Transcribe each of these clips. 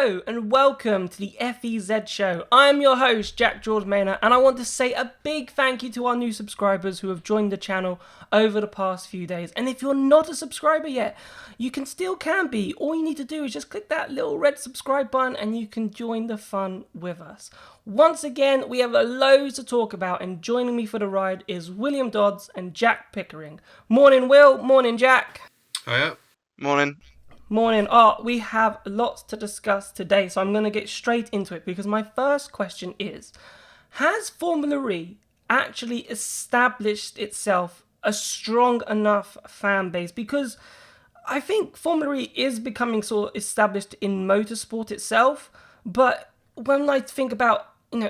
Hello and welcome to the FEZ show. I'm your host, Giordmaina, and I want to say a big thank you to our new subscribers who have joined the channel over the past few days. And if you're not a subscriber yet, you can be. All you need to do is just click that little red subscribe button and you can join the fun with us. Once again, we have loads to talk about, and joining me for the ride is William Dodds and Jack Pickering. Morning, Will. Morning, Jack. Hiya. Morning. Morning. We have lots to discuss today, so I'm going to get straight into it because my first question is, has Formula E actually established itself a strong enough fan base? Because I think Formula E is becoming sort of established in motorsport itself, but when I think about,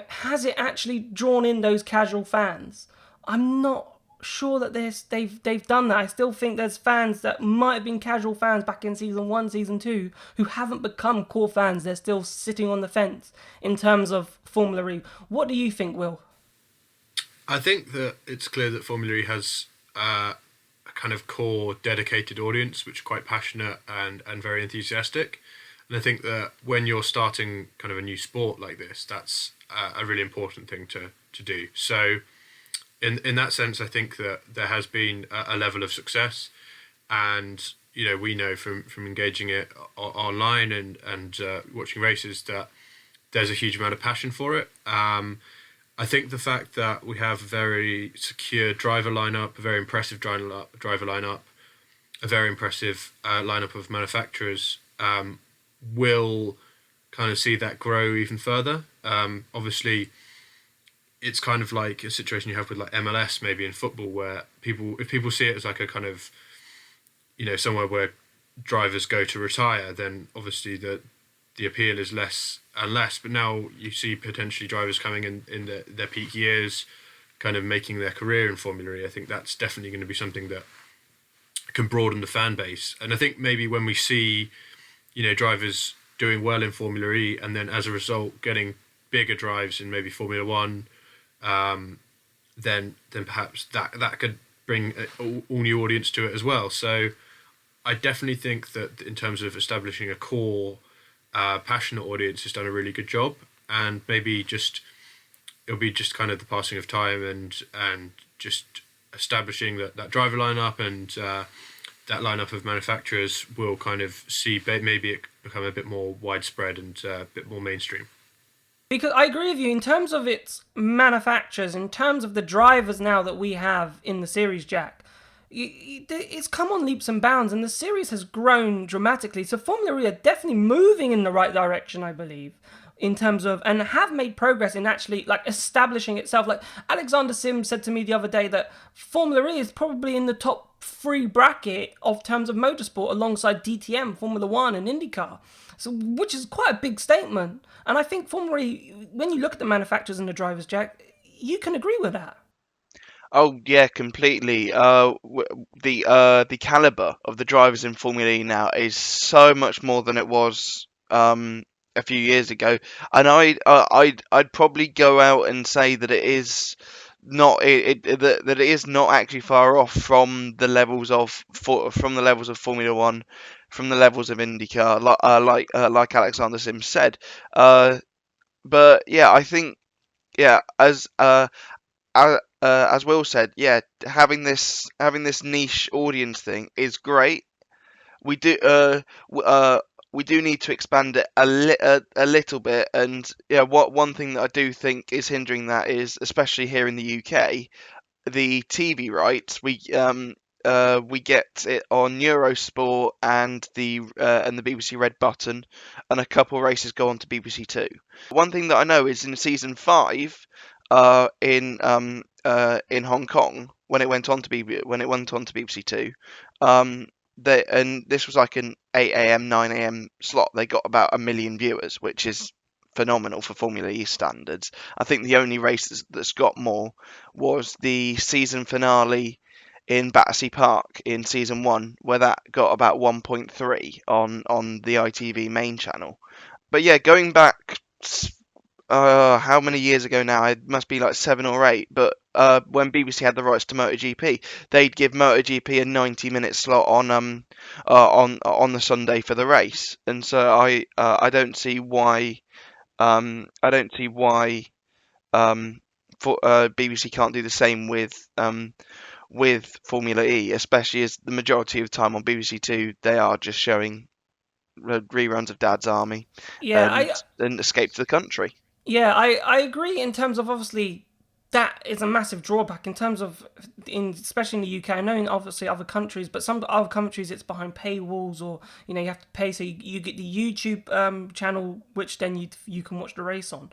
has it actually drawn in those casual fans? I'm not sure that they've done that. I still think there's fans that might have been casual fans back in season 1, season 2 who haven't become core fans. They're still sitting on the fence in terms of Formula E. What do you think, Will? I think that it's clear that Formula E has a kind of core dedicated audience which are quite passionate and very enthusiastic. And I think that when you're starting kind of a new sport like this, that's a really important thing to do. So in that sense, I think that there has been a level of success, and we know from engaging it online and watching races that there's a huge amount of passion for it. I think the fact that we have a very secure driver lineup, a very impressive driver lineup, a very impressive lineup of manufacturers will kind of see that grow even further. Obviously, it's kind of like a situation you have with like MLS maybe in football, where if people see it as like a kind of, somewhere where drivers go to retire, then obviously the appeal is less and less. But now you see potentially drivers coming in their peak years, kind of making their career in Formula E. I think that's definitely going to be something that can broaden the fan base. And I think maybe when we see, drivers doing well in Formula E and then as a result getting bigger drives in maybe Formula One, then perhaps that could bring all new audience to it as well. So I definitely think that in terms of establishing a core passionate audience, has done a really good job, and maybe it'll be just kind of the passing of time and just establishing that driver lineup and that lineup of manufacturers will kind of see maybe it become a bit more widespread and a bit more mainstream. Because I agree with you in terms of its manufacturers, in terms of the drivers now that we have in the series, Jack. It's come on leaps and bounds, and the series has grown dramatically. So Formula E are definitely moving in the right direction, I believe, in terms of, and have made progress in actually like establishing itself. Like Alexander Sims said to me the other day that Formula E is probably in the top 3 bracket of terms of motorsport alongside DTM, Formula One, and IndyCar. So, which is quite a big statement. And I think Formula E, when you look at the manufacturers and the drivers, Jack, you can agree with that. Oh yeah, completely. The caliber of the drivers in Formula E now is so much more than it was a few years ago, and I'd probably go out and say that it is not that it is not actually far off from the levels of Formula One, from the levels of IndyCar, like Alexander Sims said. But yeah, I think as Will said, having this niche audience thing is great. We do we do need to expand it a little bit, and one thing that I do think is hindering that is, especially here in the UK, the TV rights. We get it on Eurosport and the BBC Red Button, and a couple of races go on to BBC Two. One thing that I know is in season 5, in Hong Kong, when it went on to BBC Two, and this was like an 8 a.m. 9 a.m. slot. They got about 1 million viewers, which is phenomenal for Formula E standards. I think the only race that's got more was the season finale in Battersea Park in season 1, where that got about 1.3 on the ITV main channel. But yeah, going back how many years ago now? It must be like 7 or 8. But when BBC had the rights to MotoGP, they'd give MotoGP a 90-minute slot on the Sunday for the race, and so I don't see why BBC can't do the same with Formula E, especially as the majority of the time on BBC Two they are just showing reruns of Dad's Army Yeah, and Escape to the Country. I agree in terms of obviously that is a massive drawback in terms of especially in the UK. I know in obviously other countries, but some other countries it's behind paywalls or you have to pay. So you get the YouTube channel, which then you can watch the race on.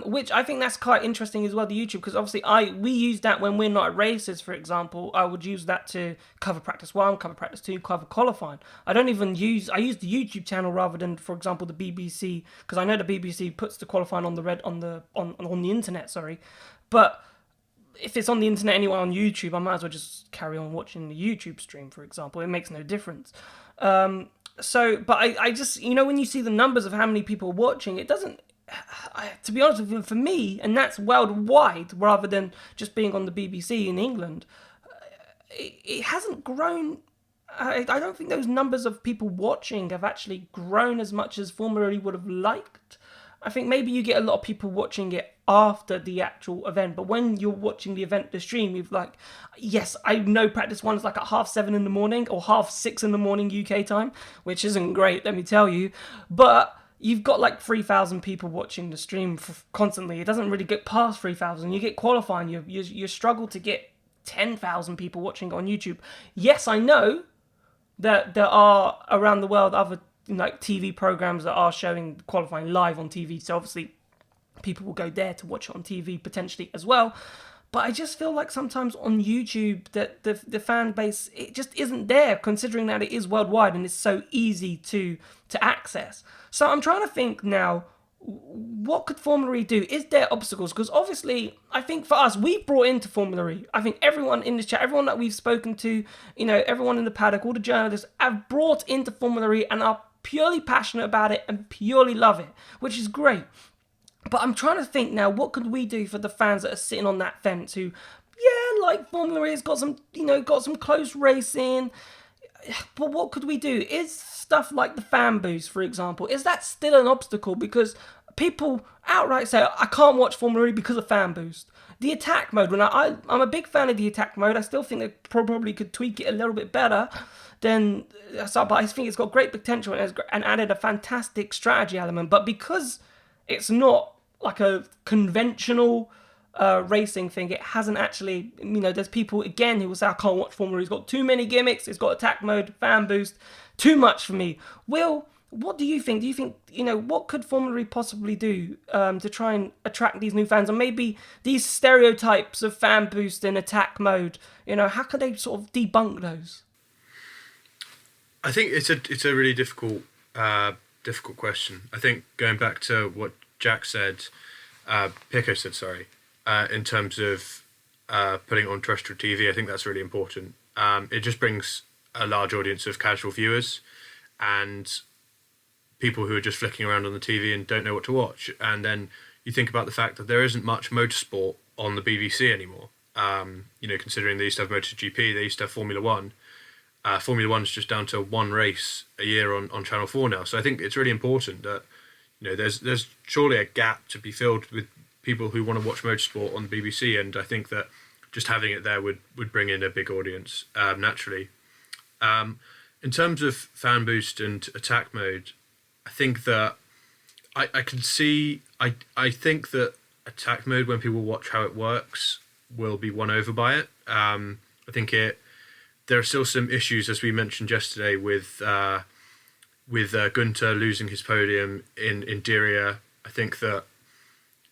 Which I think that's quite interesting as well, the YouTube, because obviously we use that when we're not at races, for example. I would use that to cover practice 1, cover practice 2, cover qualifying. I use the YouTube channel rather than, for example, the BBC, because I know the BBC puts the qualifying on the internet, sorry. But if it's on the internet anyway on YouTube, I might as well just carry on watching the YouTube stream, for example. It makes no difference. But I just, when you see the numbers of how many people are watching, it doesn't, to be honest with you, for me, and that's worldwide rather than just being on the BBC in England, it hasn't grown. I don't think those numbers of people watching have actually grown as much as Formula E would have liked. I think maybe you get a lot of people watching it after the actual event, but when you're watching the event, the stream, you've like, yes, I know practice 1 is like at 7:30 in the morning or 6:30 in the morning UK time, which isn't great, let me tell you, but you've got like 3,000 people watching the stream constantly. It doesn't really get past 3,000. You get qualifying, you struggle to get 10,000 people watching on YouTube. Yes, I know that there are around the world other like TV programs that are showing qualifying live on TV, so obviously people will go there to watch it on TV potentially as well. But I just feel like sometimes on YouTube that the fan base, it just isn't there, considering that it is worldwide and it's so easy to access. So I'm trying to think now, what could Formula E do? Is there obstacles? Because obviously, I think for us, we've brought into Formula E. I think everyone in this chat, everyone that we've spoken to, everyone in the paddock, all the journalists have brought into Formula E and are purely passionate about it and purely love it, which is great. But I'm trying to think now, what could we do for the fans that are sitting on that fence who, like Formula E's got some, got some close racing. But what could we do? Is stuff like the fan boost, for example, is that still an obstacle? Because people outright say, I can't watch Formula E because of fan boost. The attack mode, I'm a big fan of the attack mode. I still think they probably could tweak it a little bit better but I think it's got great potential and added a fantastic strategy element. But because it's not like a conventional racing thing, it hasn't actually, there's people again who will say, I can't watch Formula E, it's got too many gimmicks, it's got attack mode, fan boost, too much for me. Will, what do you think? Do you think, what could Formula E possibly do to try and attract these new fans? And maybe these stereotypes of fan boost and attack mode, how could they sort of debunk those? I think it's a really difficult question. I think going back to what Jack said, Pico said, sorry, in terms of putting it on terrestrial TV, I think that's really important. It just brings a large audience of casual viewers and people who are just flicking around on the TV and don't know what to watch. And then you think about the fact that there isn't much motorsport on the BBC anymore. Considering they used to have MotoGP, they used to have Formula One. Formula One's just down to one race a year on Channel 4 now. So I think it's really important that there's surely a gap to be filled with people who want to watch motorsport on the BBC, and I think that just having it there would bring in a big audience naturally. In terms of fan boost and attack mode, I think that I can see. I think that attack mode, when people watch how it works, will be won over by it. I think there are still some issues, as we mentioned yesterday, with Gunter losing his podium in Diriyah. I think that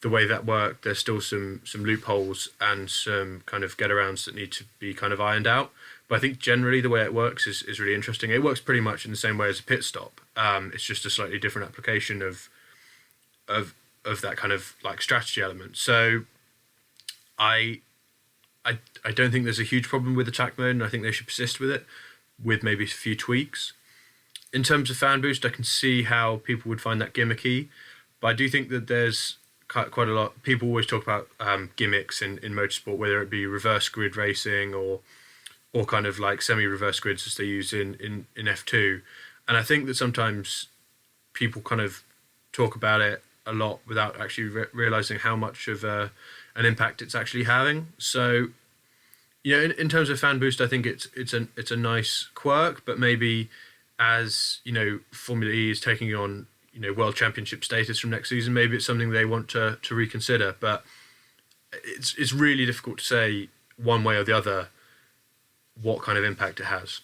the way that worked, there's still some loopholes and some kind of get-arounds that need to be kind of ironed out. But I think generally the way it works is really interesting. It works pretty much in the same way as a pit stop. It's just a slightly different application of that kind of like strategy element. So I don't think there's a huge problem with attack mode, and I think they should persist with it, with maybe a few tweaks. In terms of fan boost, I can see how people would find that gimmicky, but I do think that there's quite a lot. People always talk about gimmicks in motorsport, whether it be reverse grid racing or kind of like semi-reverse grids as they use in F2. And I think that sometimes people kind of talk about it a lot without actually realizing how much of an impact it's actually having. So, in terms of fan boost, I think it's a nice quirk, but maybe as Formula E is taking on world championship status from next season, maybe it's something they want to reconsider. But it's really difficult to say one way or the other what kind of impact it has.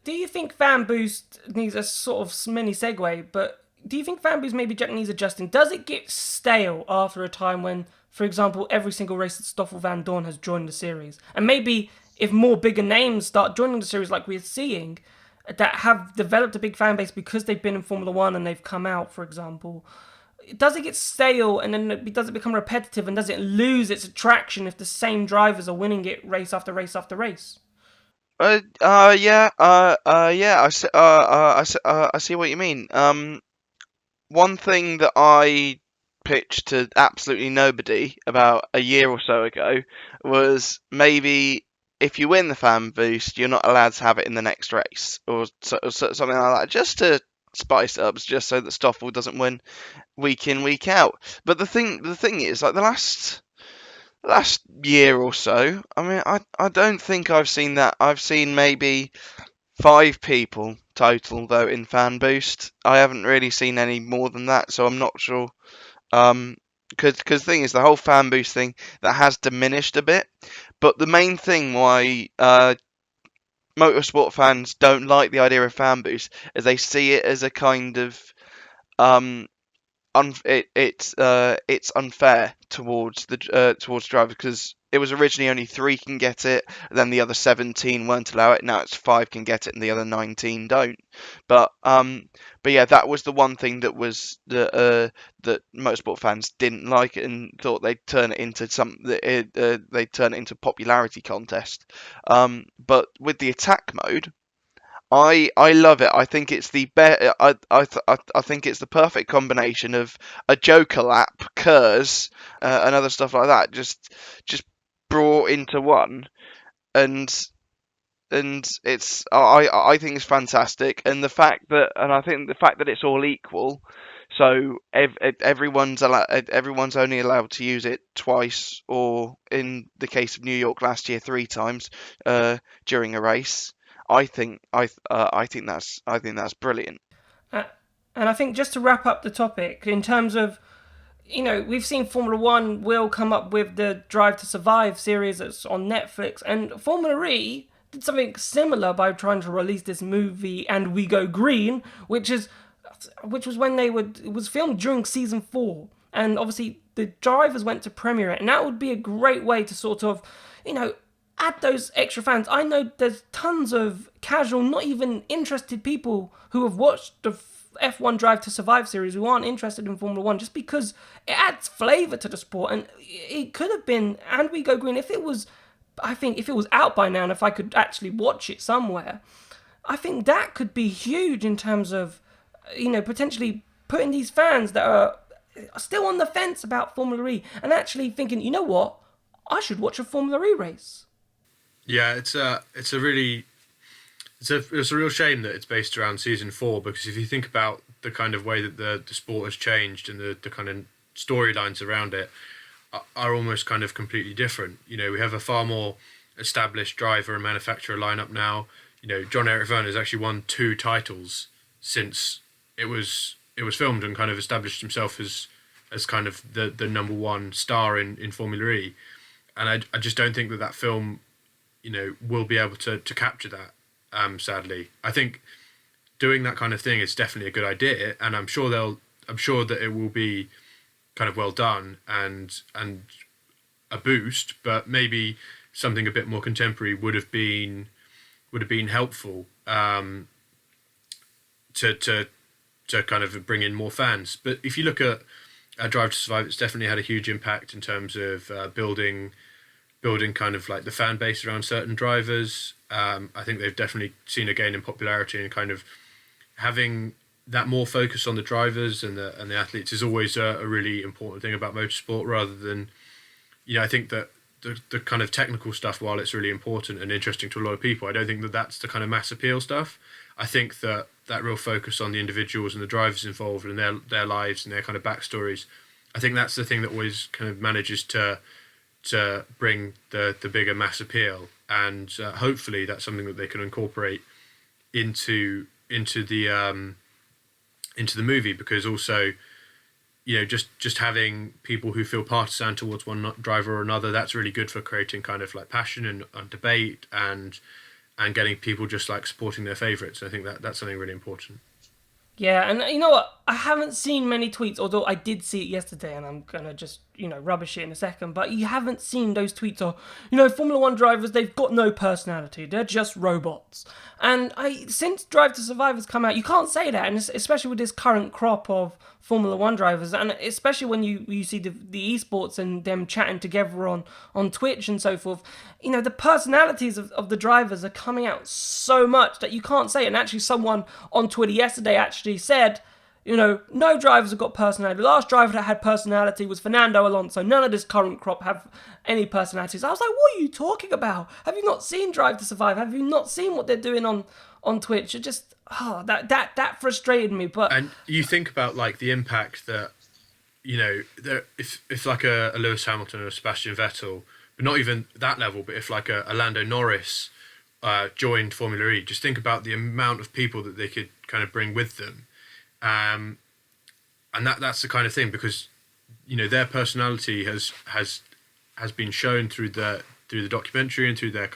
Do you think fan boost needs a sort of mini segue? But do you think fan boost maybe needs adjusting? Does it get stale after a time when, for example, every single race that Stoffel Van Dorn has joined the series? And maybe if more bigger names start joining the series like we're seeing, that have developed a big fan base because they've been in Formula One and they've come out, for example, does it get stale and then does it become repetitive and does it lose its attraction if the same drivers are winning it race after race after race? Yeah. I see what you mean. One thing that I pitched to absolutely nobody about a year or so ago was maybe if you win the fan boost, you're not allowed to have it in the next race or something like that, just to spice it up, just so that Stoffel doesn't win week in, week out. But the thing is, like the last year or so, I mean, I don't think I've seen that. I've seen maybe 5 people total though in fan boost. I haven't really seen any more than that, so I'm not sure. Because the thing is, the whole fan boost thing that has diminished a bit. But the main thing why motorsport fans don't like the idea of fan boost is they see it as a kind of um it's unfair towards towards drivers, because it was originally only 3 can get it, then the other 17 won't allow it. Now it's 5 can get it, and the other 19 don't. But yeah, that was the one thing that was that motorsport fans didn't like and thought they'd turn it into they'd turn it into popularity contest. But with the attack mode, I love it. I think it's the I think it's the perfect combination of a Joker lap, Kers, and other stuff like that. Just brought into one, and I think it's fantastic. And I think the fact that it's all equal, so everyone's only allowed to use it twice, or in the case of New York last year, 3 times during a race. I think that's brilliant. Uh, and I think just to wrap up the topic, in terms of, we've seen Formula One will come up with the Drive to Survive series that's on Netflix, and Formula E did something similar by trying to release this movie, And We Go Green, which was when it was filmed during season 4, and obviously the drivers went to premiere it, and that would be a great way to sort of, add those extra fans. I know there's tons of casual, not even interested people who have watched the F1 Drive to Survive series who aren't interested in Formula 1 just because it adds flavour to the sport. And it could have been And We Go Green if it was out by now and if I could actually watch it somewhere. I think that could be huge in terms of, potentially putting these fans that are still on the fence about Formula E and actually thinking, you know what, I should watch a Formula E race. Yeah, it's a real shame that it's based around season 4, because if you think about the kind of way that the sport has changed and the kind of storylines around it are almost kind of completely different. We have a far more established driver and manufacturer lineup now. John Eric Verner has actually won 2 titles since it was filmed and kind of established himself as kind of the number 1 star in Formula E. And I just don't think that film will be able to capture that, sadly. I think doing that kind of thing is definitely a good idea, and I'm sure that it will be kind of well done and a boost, but maybe something a bit more contemporary would have been helpful to kind of bring in more fans. But if you look at Drive to Survive, it's definitely had a huge impact in terms of building kind of like the fan base around certain drivers. I think they've definitely seen a gain in popularity and kind of having that more focus on the drivers and the athletes is always a really important thing about motorsport, rather than, I think that the kind of technical stuff, while it's really important and interesting to a lot of people, I don't think that that's the kind of mass appeal stuff. I think that real focus on the individuals and the drivers involved and their lives and their kind of backstories, I think that's the thing that always kind of manages to bring the bigger mass appeal, and hopefully that's something that they can incorporate into the movie, because also, just having people who feel partisan towards one driver or another, that's really good for creating kind of like passion and debate and getting people just like supporting their favourites. I think that's something really important. Yeah, and you know what? I haven't seen many tweets, although I did see it yesterday, and I'm gonna just, rubbish it in a second. But you haven't seen those tweets of, Formula One drivers, they've got no personality. They're just robots. And since Drive to Survive has come out, you can't say that, and especially with this current crop of Formula One drivers, and especially when you see the esports and them chatting together on Twitch and so forth, the personalities of the drivers are coming out so much that you can't say it. And actually someone on Twitter yesterday actually said, no drivers have got personality. The last driver that had personality was Fernando Alonso. None of this current crop have any personalities. I was like, what are you talking about? Have you not seen Drive to Survive? Have you not seen what they're doing on Twitch? It just, that frustrated me. And you think about like the impact that, if like a Lewis Hamilton or a Sebastian Vettel, but not even that level, but if like a Lando Norris joined Formula E, just think about the amount of people that they could kind of bring with them. And that's the kind of thing, because their personality has been shown through the documentary and through their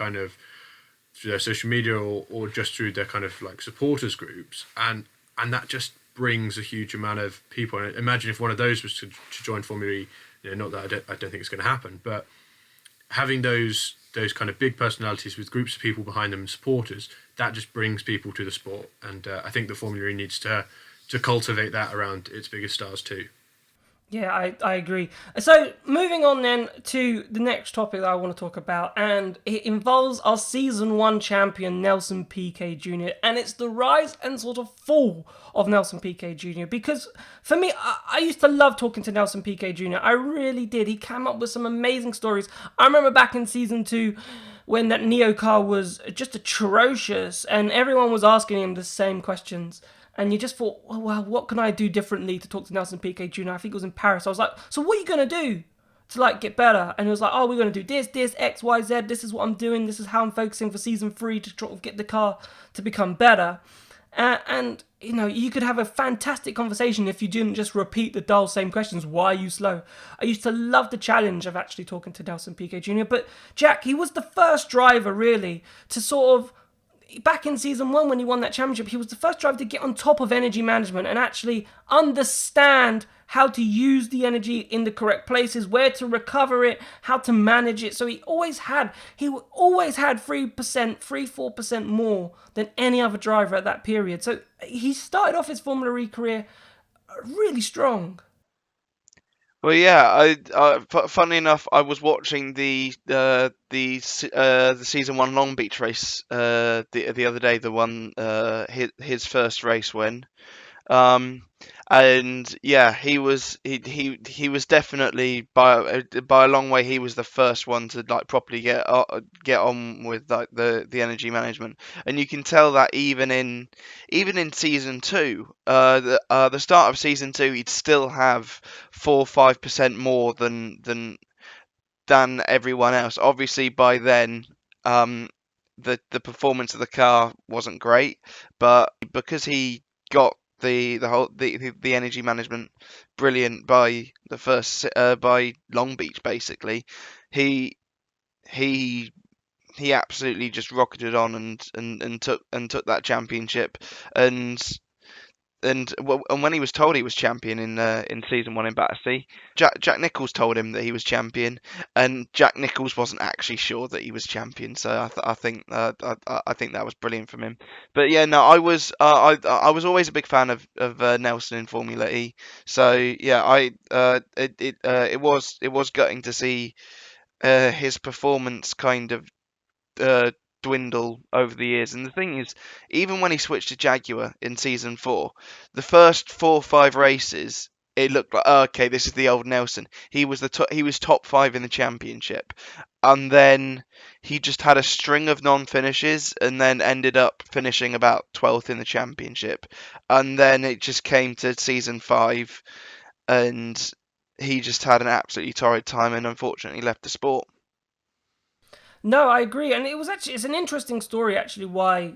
social media or just through their kind of like supporters groups, and that just brings a huge amount of people. And imagine if one of those was to join Formula E. Not that I don't think it's going to happen, but having those kind of big personalities with groups of people behind them and supporters, that just brings people to the sport. And I think the Formula E needs to cultivate that around its biggest stars too. Yeah, I agree. So moving on then to the next topic that I want to talk about, and it involves our Season 1 champion, Nelson Piquet Jr., and it's the rise and sort of fall of Nelson Piquet Jr., because for me, I used to love talking to Nelson Piquet Jr. I really did. He came up with some amazing stories. I remember back in Season 2, when that Neo car was just atrocious, and everyone was asking him the same questions. And you just thought, well, what can I do differently to talk to Nelson Piquet Jr.? I think it was in Paris. I was like, so what are you going to do to like get better? And he was like, we're going to do this, X, Y, Z. This is what I'm doing. This is how I'm focusing for Season 3 to try to get the car to become better. And you could have a fantastic conversation if you didn't just repeat the dull same questions. Why are you slow? I used to love the challenge of actually talking to Nelson Piquet Jr. But Jack, he was the first driver really to sort of, back in Season 1 when he won that championship, he was the first driver to get on top of energy management and actually understand how to use the energy in the correct places, where to recover it, how to manage it. So he always had 3%, more than any other driver at that period. So he started off his Formula E career really strong. Well, yeah. Funnily enough, I was watching the Season 1 Long Beach race the other day. The one his first race win. And yeah, he was definitely by a long way. He was the first one to like properly get on with like the energy management, and you can tell that even in Season 2, the start of Season 2, he'd still have 4 or 5% more than everyone else. Obviously, by then, the performance of the car wasn't great, but because he got the energy management brilliant by the first by Long Beach, basically, he absolutely just rocketed on and took that championship. And when he was told he was champion in Season 1 in Battersea, Jack Nicholls told him that he was champion, and Jack Nicholls wasn't actually sure that he was champion. So I think that was brilliant from him. But yeah, no, I was always a big fan of Nelson in Formula E. So yeah, it was gutting to see his performance kind of dwindle over the years. And the thing is, even when he switched to Jaguar in season 4, the first 4 or 5 races, it looked like, oh, okay, this is the old Nelson. He was he was top 5 in the championship, and then he just had a string of non-finishes, and then ended up finishing about 12th in the championship. And then it just came to season 5, and he just had an absolutely torrid time, and unfortunately left the sport. No, I agree, and it's an interesting story actually why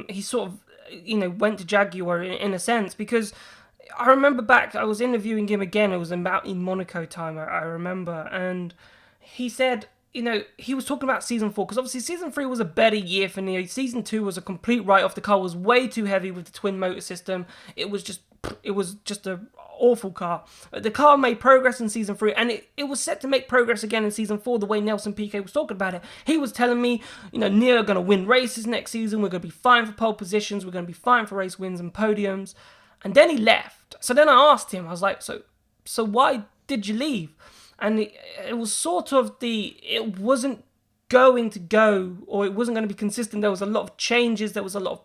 he sort of went to Jaguar in a sense, because I remember back I was interviewing him again. It was about in Monaco time, I remember, and he said he was talking about season 4 because obviously season 3 was a better year for Neo. Season 2 was a complete write-off. The car was way too heavy with the twin motor system. It was just a awful car. The car made progress in season 3, and it was set to make progress again in season 4. The way Nelson Piquet was talking about it, he was telling me, Neo are going to win races next season. We're going to be fine for pole positions. We're going to be fine for race wins and podiums. And then he left. So then I asked him. I was like, so why did you leave? And it was sort of it wasn't going to go, or it wasn't going to be consistent. There was a lot of changes. There was a lot of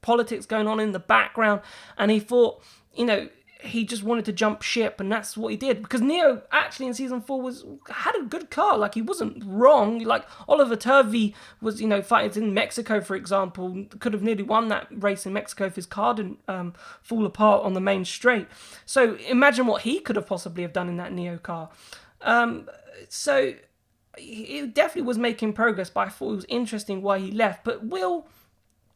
politics going on in the background, and he thought, he just wanted to jump ship, and that's what he did. Because Neo actually in season 4 had a good car. Like, he wasn't wrong. Like, Oliver Turvey was, fighting in Mexico, for example, could have nearly won that race in Mexico if his car didn't fall apart on the main straight. So imagine what he could have possibly have done in that Neo car. So he definitely was making progress, but I thought it was interesting why he left. But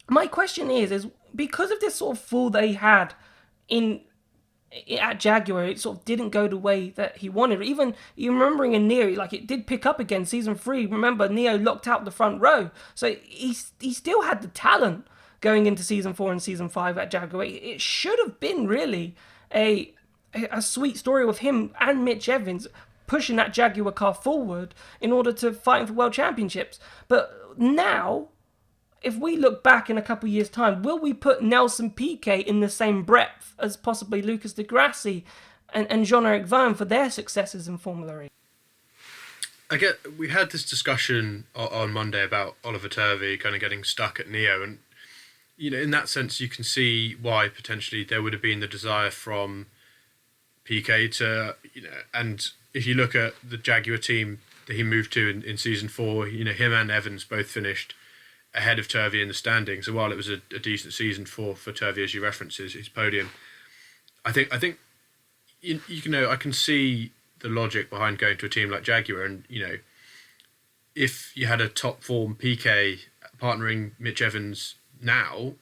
my question is because of this sort of fall they had at Jaguar, it sort of didn't go the way that he wanted. Even you remembering in Neo, like, it did pick up again. Season 3, remember, Neo locked out the front row. So he still had the talent going into season 4 and season 5 at Jaguar. It should have been really a sweet story with him and Mitch Evans pushing that Jaguar car forward in order to fight for world championships. But now, if we look back in a couple of years' time, will we put Nelson Piquet in the same breadth as possibly Lucas Di Grassi and Jean-Eric Vergne for their successes in Formula E? We had this discussion on Monday about Oliver Turvey kind of getting stuck at Neo, and in that sense you can see why potentially there would have been the desire from Piquet to, and if you look at the Jaguar team that he moved to in season 4, him and Evans both finished ahead of Turvey in the standings. So while it was a decent season for Turvey, as you reference his podium, I think I can see the logic behind going to a team like Jaguar, and if you had a top form Piquet partnering Mitch Evans now,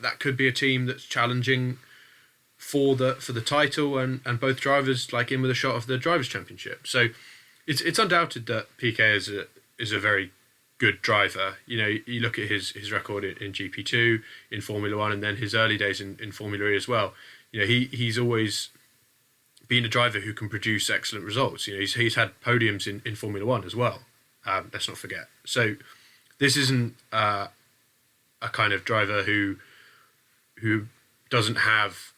that could be a team that's challenging for the title, and both drivers like in with a shot of the Drivers' Championship. So it's undoubted that Piquet is a very good driver. You look at his record in GP2, in Formula 1, and then his early days in Formula E as well. He's always been a driver who can produce excellent results. He's had podiums in Formula 1 as well. Let's not forget. So this isn't a kind of driver who doesn't have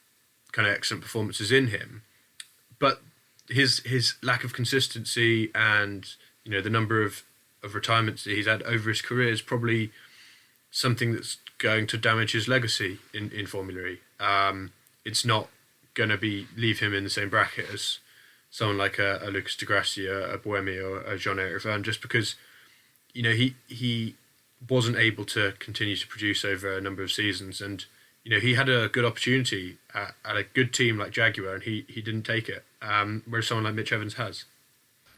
kind of excellent performances in him, but his lack of consistency and the number of retirements that he's had over his career is probably something that's going to damage his legacy in Formula E. It's not going to leave him in the same bracket as someone like a Lucas Di Grassi, a Buemi, or a Jean-Eric Vergne, just because he wasn't able to continue to produce over a number of seasons, and he had a good opportunity at a good team like Jaguar, and he didn't take it, whereas someone like Mitch Evans has.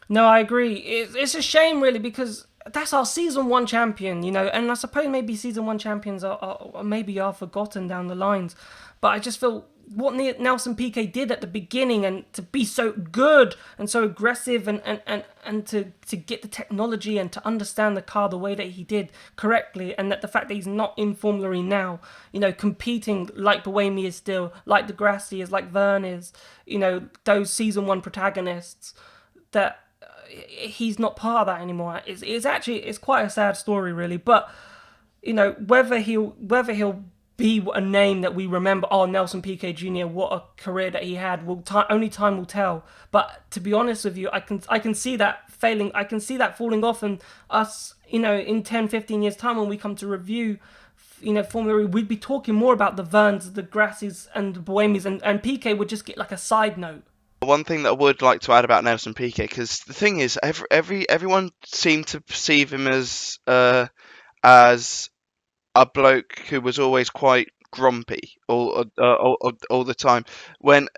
No, I agree. It's a shame, really, because that's our season 1 champion, and I suppose maybe season 1 champions are forgotten down the lines. But I just feel what Nelson Piquet did at the beginning, and to be so good and so aggressive, and to get the technology and to understand the car the way that he did correctly, and that the fact that he's not in Formula E now, competing like Buemi is still, like Di Grassi is, like Vergne is, those season 1 protagonists, that he's not part of that anymore. It's quite a sad story, really. But whether he'll be a name that we remember. Oh, Nelson Piquet Jr. What a career that he had. Only time will tell. But to be honest with you, I can see that failing. I can see that falling off, and us, in 10, 15 years time when we come to review, Formula E, we'd be talking more about the Verns, the Grassis, and the Buemis, and Piquet would just get like a side note. One thing that I would like to add about Nelson Piquet, because the thing is, everyone seemed to perceive him as a bloke who was always quite grumpy all the time. When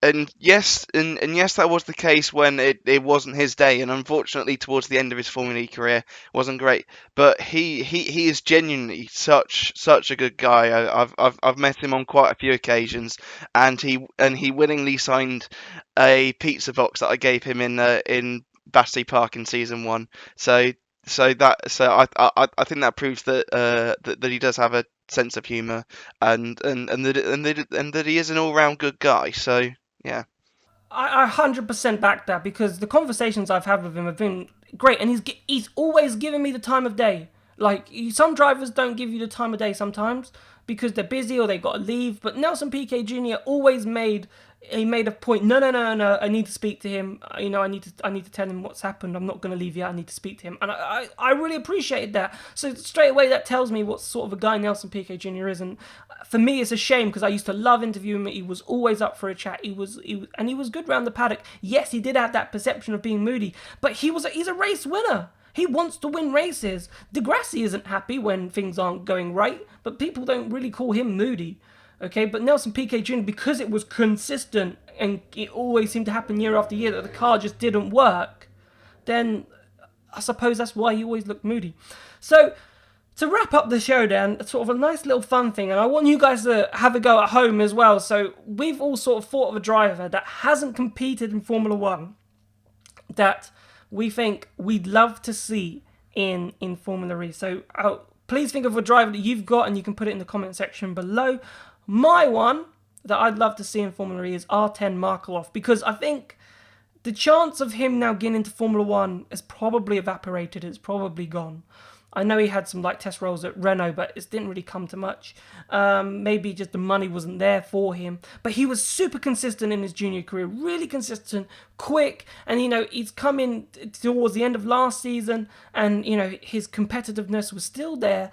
and yes, that was the case when it wasn't his day, and unfortunately, towards the end of his Formula E career, wasn't great. But he is genuinely such a good guy. I've met him on quite a few occasions, and he willingly signed a pizza box that I gave him in Battersea Park in season 1. So I think that proves that that he does have a sense of humour, and that he is an all round good guy. So yeah. I 100% back that, because the conversations I've had with him have been great, and he's always giving me the time of day. Like, some drivers don't give you the time of day sometimes because they're busy or they got to leave, but Nelson Piquet Jr. always made a point. No, I need to speak to him. I need to tell him what's happened. I'm not going to leave yet. I need to speak to him, and I really appreciated that. So straight away, that tells me what sort of a guy Nelson Piquet Jr. is, and for me, it's a shame because I used to love interviewing him. He was always up for a chat. He was good round the paddock. Yes, he did have that perception of being moody, but he's a race winner. He wants to win races. Degrassi isn't happy when things aren't going right, but people don't really call him moody. Okay, but Nelson Piquet Jr., because it was consistent and it always seemed to happen year after year that the car just didn't work, then I suppose that's why he always looked moody. So, to wrap up the show, Dan, sort of a nice little fun thing, and I want you guys to have a go at home as well. So, we've all sort of thought of a driver that hasn't competed in Formula 1 that we think we'd love to see in Formula E. So, please think of a driver that you've got, and you can put it in the comment section below. My one that I'd love to see in Formula E is Artem Markelov, because I think the chance of him now getting into Formula 1 is probably evaporated. It's probably gone. I know he had some test rolls at Renault, but it didn't really come to much. Maybe just the money wasn't there for him. But he was super consistent in his junior career, really consistent, quick, and he's come in towards the end of last season, and his competitiveness was still there.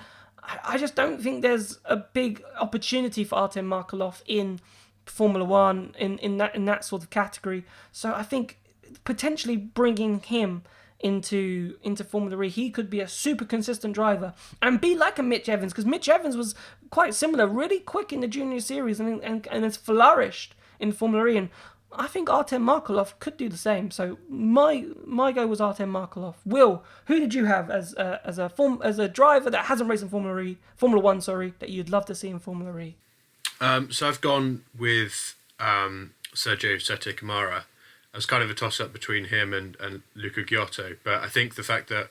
I just don't think there's a big opportunity for Artem Markelov in Formula 1 in that sort of category. So I think potentially bringing him into Formula E, he could be a super consistent driver and be like a Mitch Evans, because Mitch Evans was quite similar, really quick in the junior series and has flourished in Formula E, and I think Artem Markelov could do the same. So my go was Artem Markelov. Will, who did you have as a driver that hasn't raced in Formula 1, that you'd love to see in Formula E? So I've gone with Sergio Sette Camara. It was kind of a toss-up between him and Luca Giotto, but I think the fact that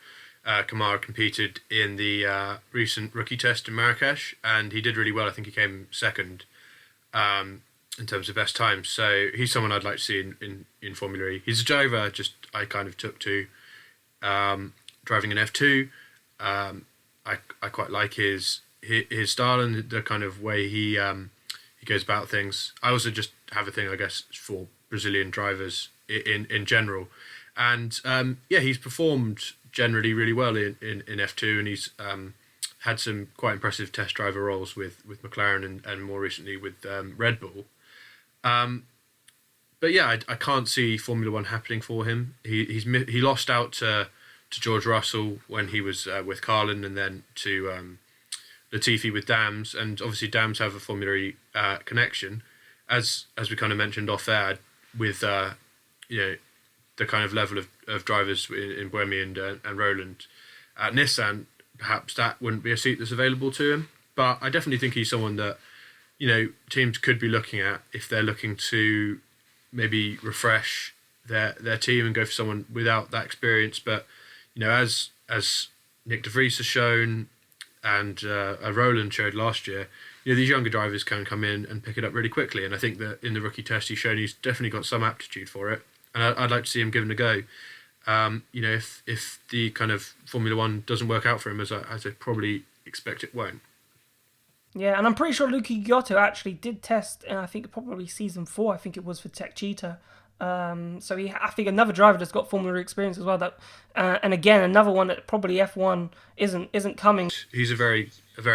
Camara competed in the recent rookie test in Marrakesh, and he did really well. I think he came second in terms of best times. So he's someone I'd like to see in Formula E. He's a driver I kind of took to driving an F2. I quite like his style and the kind of way he goes about things. I also just have a thing, I guess, for Brazilian drivers in general, and he's performed generally really well in F2, and he's had some quite impressive test driver roles with McLaren and more recently with Red Bull. But yeah, I can't see Formula 1 happening for him. He lost out to George Russell when he was with Carlin, and then to Latifi with Dams, and obviously Dams have a Formula E connection, as we kind of mentioned off air, with the kind of level of drivers in Buemi and Roland at Nissan. Perhaps that wouldn't be a seat that's available to him, but I definitely think he's someone that teams could be looking at if they're looking to maybe refresh their team and go for someone without that experience. But as Nick De Vries has shown, and Roland showed last year, these younger drivers can come in and pick it up really quickly. And I think that in the rookie test, he's shown he's definitely got some aptitude for it. And I'd like to see him given a go. If the kind of Formula 1 doesn't work out for him, as I probably expect it won't. Yeah, and I'm pretty sure Luki Giotto actually did test, and I think probably season 4. I think it was for Tech Cheetah. So I think another driver that's got Formula E experience as well. That, and again, another one that probably F1 isn't coming. He's a very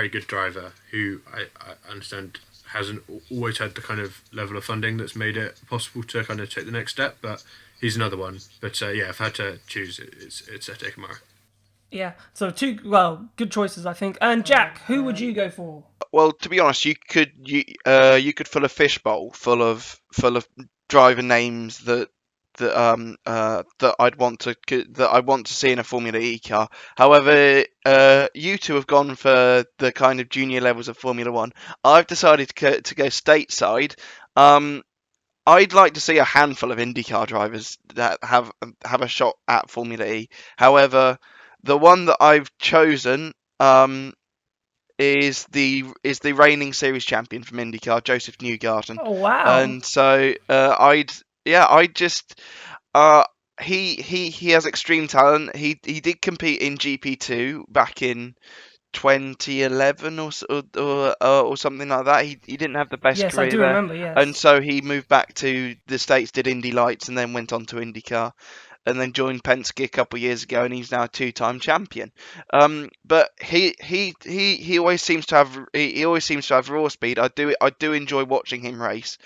good driver who I understand hasn't always had the kind of level of funding that's made it possible to kind of take the next step. But he's another one. But yeah, if I had to choose, it's Ete Kamara. Yeah, so good choices, I think. And Jack, who would you go for? Well, to be honest, you could fill a fishbowl full of driver names that I want to see in a Formula E car. However, you two have gone for the kind of junior levels of Formula One. I've decided to go stateside. I'd like to see a handful of IndyCar drivers that have a shot at Formula E. However, the one that I've chosen is the reigning series champion from IndyCar, Joseph Newgarden. Oh wow! And so he has extreme talent. He did compete in GP2 back in 2011 or something like that. He didn't have the best yes, career I do there. remember. Yes, And so he moved back to the States, did Indy Lights, and then went on to IndyCar, and then joined Penske a couple of years ago, and he's now a 2-time champion. But he always seems to have raw speed. I do enjoy watching him race.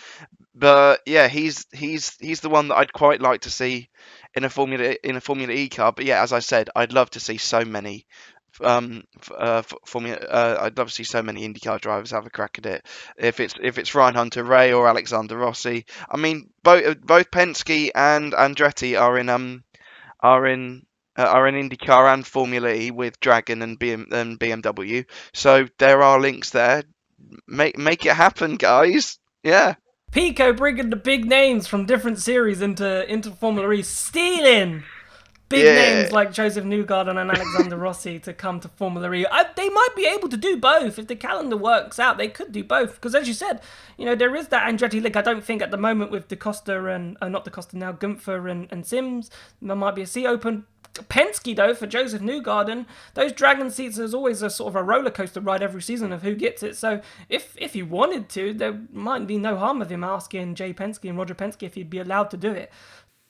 But yeah, he's the one that I'd quite like to see in a Formula E car. But yeah, as I said, I'd love to see so many I'd love to see so many IndyCar drivers have a crack at it. If it's Ryan Hunter-Ray or Alexander Rossi, I mean both Penske and Andretti are in IndyCar and Formula E with Dragon and BMW. So there are links there. Make it happen, guys. Yeah. Pico bringing the big names from different series into Formula E, stealing big names like Joseph Newgarden and Alexander Rossi to come to Formula E. They might be able to do both. If the calendar works out, they could do both. Because as you said, there is that Andretti link. I don't think at the moment with DaCosta and, not DaCosta now, Gunther and Sims, there might be a seat open. Penske, though, for Joseph Newgarden, those Dragon seats is always a sort of a roller coaster ride every season of who gets it. So if he wanted to, there might be no harm with him asking Jay Penske and Roger Penske if he'd be allowed to do it.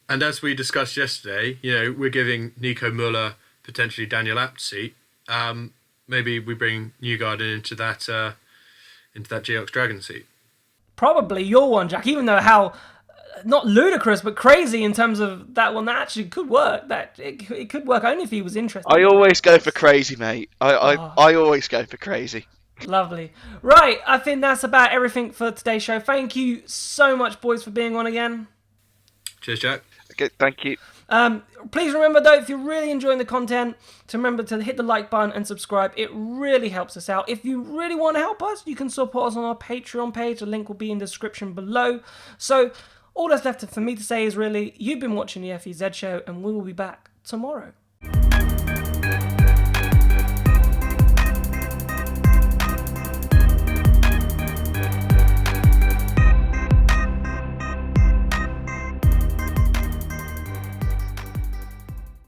And as we discussed yesterday, we're giving Nico Muller potentially Daniel Apt's seat. Maybe we bring Newgarden into that Geox Dragon seat. Probably your one, Jack. Even though how not ludicrous but crazy in terms of that one, that actually could work. That it could work only if he was interested. I always go for crazy, mate. I always go for crazy. Lovely. Right, I think that's about everything for today's show. Thank you so much, boys, for being on again. Cheers, Jack. Okay, thank you. Please remember, though, if you're really enjoying the content, to remember to hit the like button and subscribe. It really helps us out. If you really want to help us, you can support us on our Patreon page. The link will be in the description below. So all that's left for me to say is really, you've been watching the FEZ show, and we will be back tomorrow.